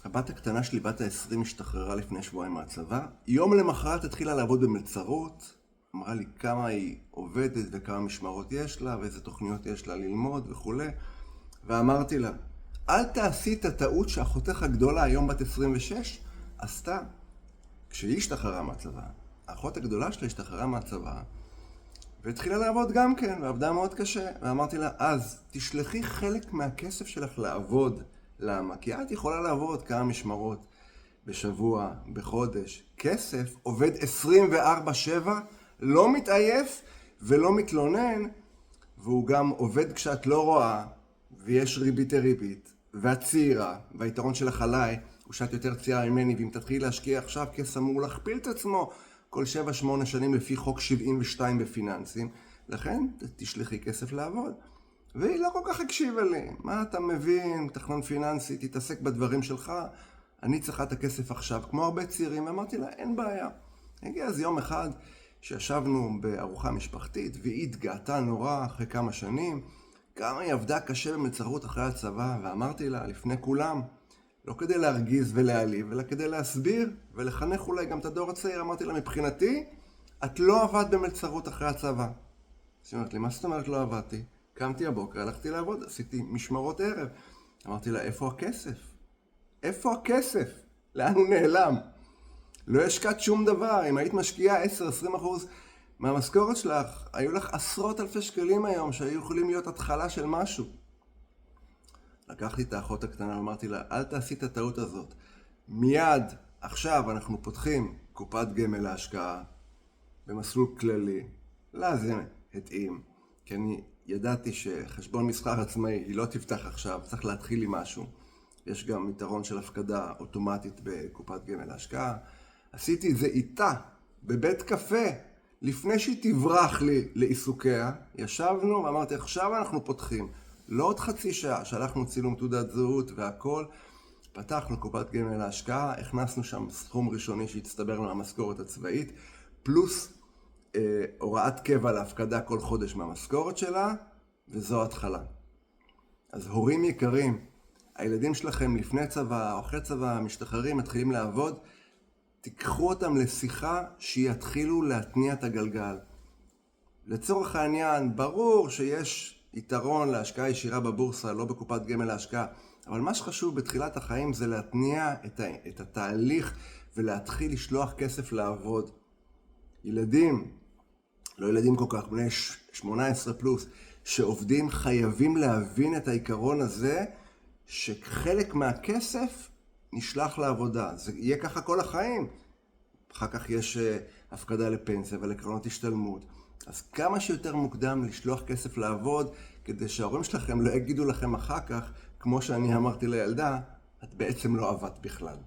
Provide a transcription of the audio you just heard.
הבת הקטנה שלי, בת ה-20, השתחררה לפני שבועיים מהצבא. יום למחרת התחילה לעבוד במלצרות. אמרה לי כמה היא עובדת וכמה משמרות יש לה ואיזה תוכניות יש לה ללמוד וכו'. ואמרתי לה, אל תעשי את הטעות שאחותך הגדולה, היום בת 26, עשתה. כשהיא השתחררה מהצבא, האחות הגדולה שלה השתחררה מהצבא, והתחילה לעבוד גם כן, ועבדה מאוד קשה. ואמרתי לה, אז תשלחי חלק מהכסף שלך לעבוד. למה? כי את יכולה לעבוד כמה משמרות בשבוע, בחודש. כסף עובד 24/7, לא מתעייף ולא מתלונן, והוא גם עובד כשאת לא רואה, ויש ריבית, ואת צעירה, והיתרון שלך עליי הוא שאת יותר צעירה ממני, ואם תתחיל להשקיע עכשיו, כסף אמור להכפיל את עצמו כל 7-8 שנים לפי חוק 72 בפיננסים. לכן תשלחי כסף לעבוד. והיא לא כל כך הקשיבה לי. מה אתה מבין, תכנון פיננסי, תתעסק בדברים שלך, אני צריכה את הכסף עכשיו, כמו הרבה צעירים. ואמרתי לה, אין בעיה. הגיע אז יום אחד שישבנו בארוחה משפחתית, והיא התגאתה נורא אחרי כמה שנים, כמה היא עבדה קשה במלצרות אחרי הצבא, ואמרתי לה, לפני כולם, לא כדי להרגיז ולהעליב, אלא כדי להסביר ולחנך אולי גם את הדור הצעיר. אמרתי לה, מבחינתי, את לא עבדת במלצרות אחרי הצבא. אז היא אומרת לי, מה זאת אומרת לא עבדתי? קמתי הבוקר, הלכתי לעבוד, עשיתי משמרות ערב. אמרתי לה, איפה הכסף? איפה הכסף? לאן הוא נעלם? לא השקעת שום דבר. אם היית משקיעה 10-20% מהמשכורת שלך, היו לך עשרות אלפי שקלים היום שהיו יכולים להיות התחלה של משהו. לקחתי את האחות הקטנה ואמרתי לה, אל תעשי את הטעות הזאת. מיד, עכשיו אנחנו פותחים קופת גמל להשקעה במסלול כללי. לה זה התאים, כי אני ידעתי שחשבון מסחר עצמאי היא לא תפתח עכשיו, צריך להתחיל עם משהו. יש גם יתרון של הפקדה אוטומטית בקופת גמל להשקעה. עשיתי את זה איתה, בבית קפה, לפני שהיא תברח לי לעיסוקיה. ישבנו ואמרתי, עכשיו אנחנו פותחים. לא עוד חצי שעה, שלחנו צילום תעודת זהות והכל. פתחנו קופת גמל להשקעה, הכנסנו שם סכום ראשוני שהצטבר מהמשכורת הצבאית, פלוס הוראת קבע להפקדה כל חודש מהמשכורת שלה, וזו התחלה. אז הורים יקרים, הילדים שלכם לפני צבא או אחרי צבא משתחררים, מתחילים לעבוד, תיקחו אותם לשיחה שיתחילו להתניע את הגלגל. לצורך העניין, ברור שיש יתרון להשקעה ישירה בבורסה, לא בקופת גמל להשקעה, אבל מה שחשוב בתחילת החיים זה להתניע את התהליך ולהתחיל לשלוח כסף לעבוד. ילדים, לא ילדים כל כך, בני 18 פלוס, שעובדים חייבים להבין את העיקרון הזה, שחלק מהכסף נשלח לעבודה. זה יהיה ככה כל החיים. אחר כך יש הפקדה לפנסיה ולקרנות השתלמות. אז כמה שיותר מוקדם לשלוח כסף לעבוד, כדי שההורים שלכם לא יגידו לכם אחר כך, כמו שאני אמרתי לילדה, את בעצם לא עבדת בכלל.